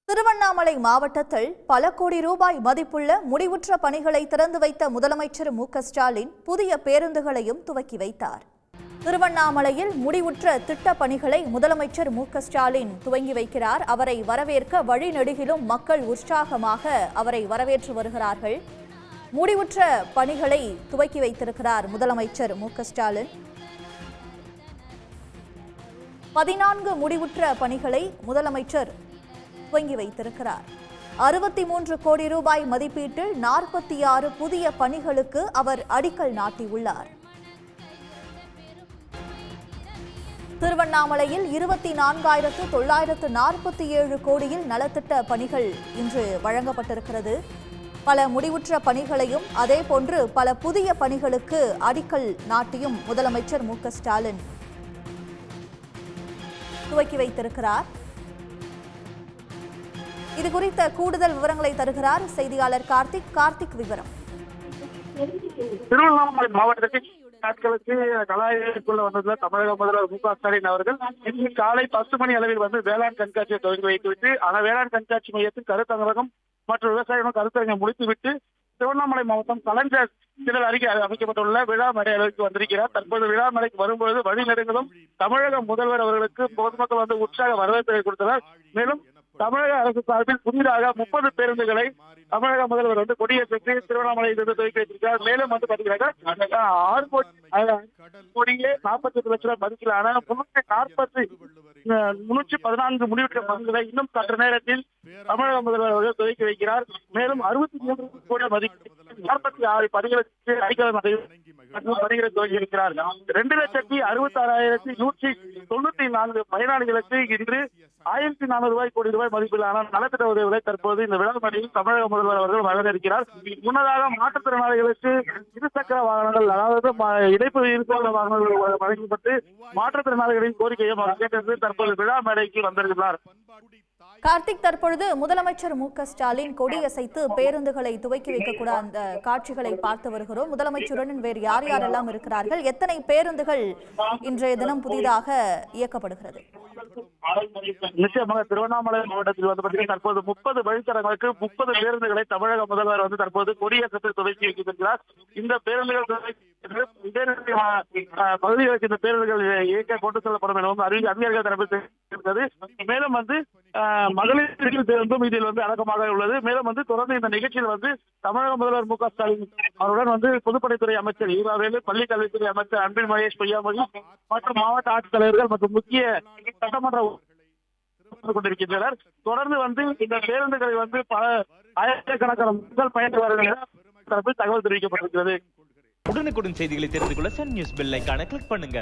திருவண்ணாமலை மாவட்டத்தில் பல கோடி ரூபாய் மதிப்புள்ள முடிவுற்ற பணிகளை திறந்து வைத்த முதலமைச்சர் மு.க.ஸ்டாலின் புதிய பேருந்துகளையும் துவக்கி வைத்தார். திருவண்ணாமலையில் முடிவுற்ற திட்ட பணிகளை முதலமைச்சர் மு.க.ஸ்டாலின் துவங்கி வைக்கிறார். அவரை வரவேற்க வழிநெடுகிலும் மக்கள் உற்சாகமாக அவரை வரவேற்று வருகிறார்கள். முடிவுற்ற பணிகளை துவக்கி வைத்திருக்கிறார் முதலமைச்சர் மு.க.ஸ்டாலின். 14 முடிவுற்ற பணிகளை முதலமைச்சர் துவங்கி வைத்திருக்கிறார். 63 கோடி ரூபாய் மதிப்பீட்டில் 46 புதிய பணிகளுக்கு அவர் அடிக்கல் நாட்டியுள்ளார். திருவண்ணாமலையில் 24,947 கோடியில் நலத்திட்ட பணிகள் இன்று வழங்கப்பட்டிருக்கிறது. பல முடிவுற்ற பணிகளையும் அதேபோன்று பல புதிய பணிகளுக்கு அடிக்கல் நாட்டியும் முதலமைச்சர் மு.க.ஸ்டாலின் துவக்கி வைத்திருக்கிறார். இது குறித்த கூடுதல் விவரங்களை தருகிறார் செய்தியாளர் கார்த்திக். விவரம். திருவண்ணாமலை மாவட்டத்தில் நாட்களுக்கு கலாய்க்குள்ள வந்ததுல தமிழக முதல்வர் மு.க.ஸ்டாலின் அவர்கள் இன்று காலை 10 மணி அளவில் வேளாண் கண்காட்சியை துவங்கி வைத்துவிட்டு அந்த வேளாண் கண்காட்சி மையத்தில் கருத்தரங்கம் மற்றும் விவசாயிகளும் கருத்தரங்கம் முடித்துவிட்டு திருவண்ணாமலை மாவட்டம் கலைஞர் திடல் அருகே அமைக்கப்பட்டுள்ள விழா மேடை அளவுக்கு வந்திருக்கிறார். தற்போது விழா மேடைக்கு வரும்பொழுது வழிநெடுங்களும் தமிழக முதல்வர் அவர்களுக்கு பொதுமக்கள் உற்சாக வரவேற்பை கொடுத்தனர். மேலும் தமிழக அரசு சார்பில் புதிதாக 30 பேருந்துகளை தமிழக முதல்வர் கொடியேற்றி திருவண்ணாமலையிலிருந்து துவக்கி வைத்திருக்கிறார். மேலும் பாத்தீங்கன்னா 6 கோடியே 48 லட்சம் ரூபாய் மதிப்பிலான 314 முடிவுற்ற பங்குகளை இன்னும் சற்று நேரத்தில் தமிழக முதல்வர் அவர்கள் துவக்கி வைக்கிறார். மேலும் 63 கோடி மதிப்பு 46 பணிகளுக்கு அடிக்கல் பணிகளை துவங்கி இருக்கிறார். 2,66,194 பயனாளிகளுக்கு இன்று 1,400 கோடி ரூபாய் மதிப்பிலான நலத்திட்ட உதவிகளை தற்போது இந்த விழா மேடையில் தமிழக முதல்வர் அவர்கள் வரவேற்கிறார். முன்னதாக மாற்றுத்திறனாளிகளுக்கு இருசக்கர வாகனங்கள், அதாவது இணைப்பு இருசக்கர வாகனங்கள் வழங்கப்பட்டு மாற்றுத்திறனாளிகளின் கோரிக்கையை கேட்டது தற்போது விழா மேடைக்கு வந்திருக்கிறார். கார்த்திக், தற்பொழுது முதலமைச்சர் மு.க.ஸ்டாலின் கொடியசைத்து பேருந்துகளை துவக்கி வைக்கக்கூட அந்த காட்சிகளை பார்த்து வருகிறோம். முதலமைச்சருடன் வேறு யார் யாரெல்லாம் இருக்கிறார்கள்? எத்தனை பேருந்துகள் இன்றைய தினம் புதிதாக இயக்கப்படுகிறது? நிச்சயமாக திருவண்ணாமலை மாவட்டத்தில் தற்போது 30 வழித்தடங்களுக்கு 30 பேருந்துகளை தமிழக முதல்வர் தற்போது கொடியேற்றத்தை துவக்கி வைத்திருக்கிறார். இந்த பேருந்துகள் பகுதிகளுக்கு இந்த பேருந்துகள் இயக்க கொண்டு செல்லப்படும் எனவும் அதிகாரிகள் தரப்பில் தெரிவித்தது. மேலும் மகளிர் பேருந்தும் இதில் அடக்கமாக உள்ளது. மேலும் தொடர்ந்து இந்த நிகழ்ச்சியில் தமிழக முதல்வர் மு.க.ஸ்டாலின் அவருடன் பொதுப்பணித்துறை அமைச்சர் ஈராவேலு, பள்ளிக் கல்வித்துறை அமைச்சர் அன்பில் மகேஷ் பொய்யாமொழி மற்றும் மாவட்ட ஆட்சித்தலைவர்கள் மற்றும் முக்கிய சட்டமன்ற கொண்டிருக்கின்றனர். தொடர்ந்து இந்த பேருந்துகளை பல ஆயிரக்கணக்கான மக்கள் பயணித்து வருகின்றனர் தகவல் தெரிவிக்கப்பட்டிருக்கிறது. உடனுக்குடன் செய்திகளை தெரிந்து கொள்ள சன் நியூஸ் பெல் ஐகானை கிளிக் பண்ணுங்க.